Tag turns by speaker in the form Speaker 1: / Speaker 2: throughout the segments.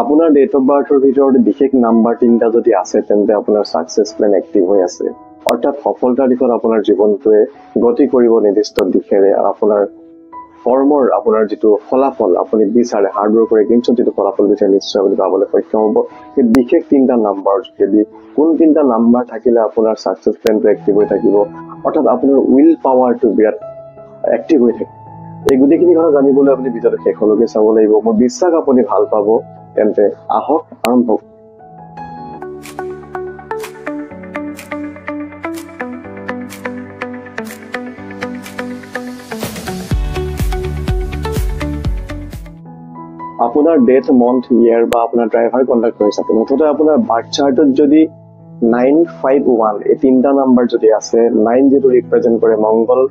Speaker 1: আপোনাৰ date of বাৰ্থৰ ভিতৰত বিশেষ নাম্বাৰ 3টা যদি আছে তেন্তে আপোনাৰ সাকসেস প্ল্যান এক্টিভ হৈ আছে অৰ্থাৎ সফলতাৰ দিশত আপোনাৰ জীৱনটোৱে গতি কৰিব নিৰ্দিষ্ট দিশেৰে আপোনাৰ কৰ্মৰ আপোনাৰ যেটো ফলাফল আপুনি বিচাৰে হাৰ্ড ওয়াৰ্ক কৰে কিন্তু যেটো ফলাফল বিচাৰে নিশ্চয় আপুনি পাবলৈ সক্ষম হ'ব এই বিশেষ 3টা নাম্বাৰ যদি কোন 3টা নাম্বাৰ থাকিলে আপোনাৰ সাকসেস প্ল্যানটো এক্টিভ হৈ থাকিব অৰ্থাৎ আপোনাৰ উইল পাৱাৰটো বিৰাট এক্টিভ হৈ থাকে এই গুটিখিনি কথা জানিবলৈ আপুনি ভিডিওটো শেষলৈকে চাব লাগিব মই বিশ্বাস আপুনি ভাল পাব তেন্তে আহক আৰম্ভ আপোনাৰ ডেট মন্থ ইয়াৰ বা আপোনাৰ ড্ৰাইভাৰ কন্টাক্ট কৰিছে মুঠতে আপোনাৰ বাৰ্থ চাৰ্টত যদি 951 এই 3টা নাম্বাৰ যদি আছে 9 যেটো ৰিপ্ৰেজেন্ট কৰে মংগল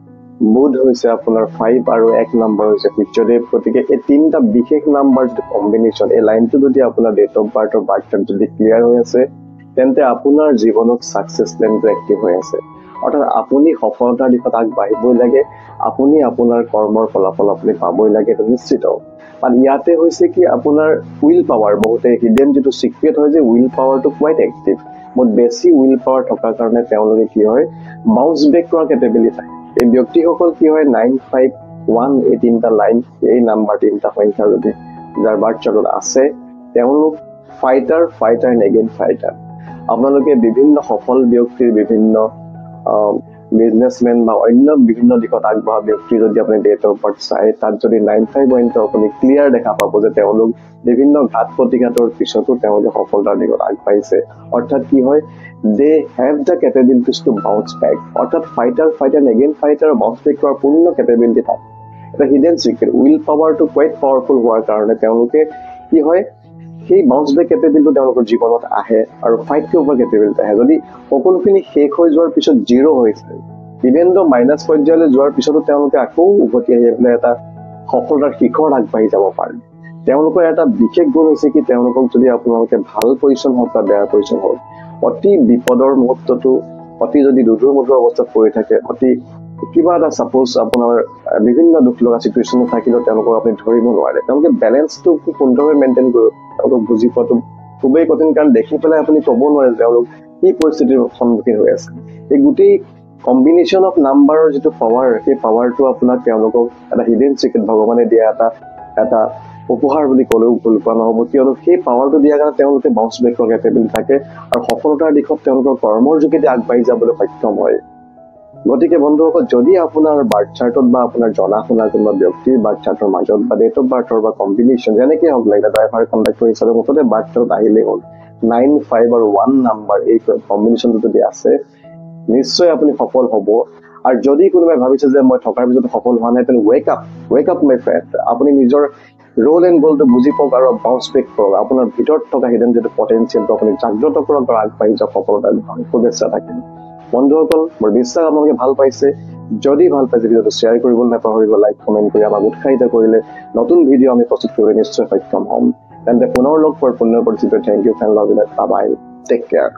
Speaker 1: বুধ হৈছে আপোনাৰ 5 আৰু 1 নম্বৰ হৈছে সূৰ্যদেৱ গতিকে এই 3টা বিশেষ নাম্বাৰ যেটো কম্বিনেশন এই লাইনটো যদি আপোনাৰ ডেট অফ বাৰ্থৰ বাৰ্থ চাৰ্ট যদি ক্লিয়াৰ হৈ আছে তেন্তে আপোনাৰ জীৱনত সাকসেস প্ল্যানটো এক্টিভ হৈ আছে অৰ্থাৎ আপুনি সফলতাৰ দিশত আগবাঢ়িবই লাগে আপুনি আপোনাৰ কৰ্মৰ ফলাফল আপুনি পাবই লাগে এটা নিশ্চিত আৰু ইয়াতে হৈছে কি আপোনাৰ উইল পাৱাৰ বহুতে হিডেন যেটো সিক্ৰেট হয় যে উইল পাৱাৰটো কোৱাইট এক্টিভ বহুত বেছি উইল পাৱাৰ থকাৰ কাৰণে তেওঁলোকে কি হয় বাউন্স বেক কৰাৰ কেপেবিলিটি এই ব্যক্তিসকল কি হয় 951 এই 3টা লাইন এই নাম্বাৰ 3টা সংখ্যা যদি যাৰ বাৰ্থ চাৰ্টত আছে তেওঁলোক ফাইটাৰ এণ্ড এগেইন ফাইটাৰ আপোনালোকে বিভিন্ন সফল ব্যক্তিৰ বিভিন্ন বিজনেসম্যান বা অন্য বিভিন্ন দিশত আগবঢ়া ব্যক্তি যদি আপুনি ডেট অফ বাৰ্থ চাই তাত যদি 951 টো আপুনি ক্লিয়াৰ দেখা পাব যে তেওঁলোক বিভিন্ন ঘাত প্ৰতিঘাতৰ পিছতো তেওঁলোকে সফলতাৰ দিশত আগবাঢ়িছে অৰ্থাৎ কি হয় they have the capabilities to bounce back অৰ্থাৎ fighter and again fighter bounce back কৰাৰ পূৰ্ণ কেপেবিলিটি থাকে এটা হিডেন সিক্ৰেট উইল পাৱাৰটো কোৱাইট পাৱাৰফুল হোৱাৰ কাৰণে তেওঁলোকে কি হয় সেই বাউন্স বেক কেপেবিলিটি তেওঁলোকৰ জীৱনত আহে আৰু ফাইট কৰিব কেপেবিলিটি আহে যদি সকলোখিনি শেষ হৈ যোৱাৰ পিছত জিৰো হৈছে ইভেন দো মাইনাস পৰ্যায়লৈ যোৱাৰ পিছতো তেওঁলোকে আকৌ উভতি আহি এটা সফলতাৰ শিখৰত আগবাঢ়ি যাব পাৰে তেওঁলোকৰ এটা বিশেষ গুণ হৈছে কি তেওঁলোকক যদি আপোনালোকে ভাল পজিশন হওক বা বেয়া পজিশন হওক অতি বিপদৰ মুহূৰ্তটো অতি যদি দুধুৰ মুধুৰ অৱস্থাত পৰি থাকে অতি কিবা এটা সাপোজ আপোনাৰ বিভিন্ন দুখ লগা সিচুৱেচন থাকিলেও তেওঁলোকক আপুনি ধৰিব নোৱাৰে তেওঁলোকে বেলেন্সটো খুব সুন্দৰভাৱে মেইনটেইন কৰে তেওঁলোক বুজি পোৱাটো খুবেই কঠিন কাৰণ দেখি পেলাই আপুনি ক'ব নোৱাৰে যে তেওঁলোক কি পৰিস্থিতিৰ সন্মুখীন হৈ আছে এই গোটেই কম্বিনেশন অফ নাম্বাৰৰ যেটো পাৱাৰ সেই পাৱাৰটো আপোনাক তেওঁলোকক এটা হিডেন সিক্ৰেট ভগৱানে দিয়া এটা উপহাৰ বুলি ক'লেও ভুল কোৱা নহ'ব কিয়নো সেই পাৱাৰটো দিয়াৰ কাৰণে তেওঁলোকে বাউন্স বেক কৰাৰ কেপেবিলিটি থাকে আৰু সফলতাৰ দিশত তেওঁলোকৰ কৰ্মৰ যোগেদি আগবাঢ়ি যাবলৈ সক্ষম হয় গতিকে বন্ধুসকল যদি আপোনাৰ বাৰ্থ চাৰ্টত বা আপোনাৰ জনা শুনা কোনোবা ব্যক্তিৰ বাৰ্থ চাৰ্টৰ মাজত বা ডেট অফ বাৰ্থৰ বা কম্বিনেশন যেনেকৈ হওক লাগে ড্ৰাইভাৰ কন্টাক্টৰ হিচাপে মুঠতে বাৰ্থ চাৰ্টত আহিলেই হ'ল 9 5 আৰু 1 নাম্বাৰ এই কম্বিনেশনটো যদি আছে নিশ্চয় আপুনি সফল হ'ব আৰু যদি কোনোবাই ভাবিছে যে মই থকাৰ পিছত সফল হোৱা নাই তেন wake up my friend আপুনি নিজৰ ৰোল এণ্ড গোলটো বুজি পাওক আৰু বাউন্স বেক কৰক আপোনাৰ ভিতৰত থকা হিডেন যেটো পটেনশিয়েলটো আপুনি জাগ্ৰত কৰক আৰু আগবাঢ়ি যাওক সফলতাৰ দিশত শুভেচ্ছা থাকিল বন্ধুসকল মোৰ বিশ্বাস আপোনালোকে ভাল পাইছে যদি ভাল পাইছে ভিডিওটো শ্বেয়াৰ কৰিবলৈ নাপাহৰিব লাইক কমেন্ট কৰি আমাক উৎসাহিত কৰিলে নতুন ভিডিও আমি প্ৰস্তুত কৰিবলৈ নিশ্চয় সক্ষম হ'ম তেন্তে পুনৰ লগ পোৱাৰ পুনৰ পৰিচিত thank you friend love you bye bye take care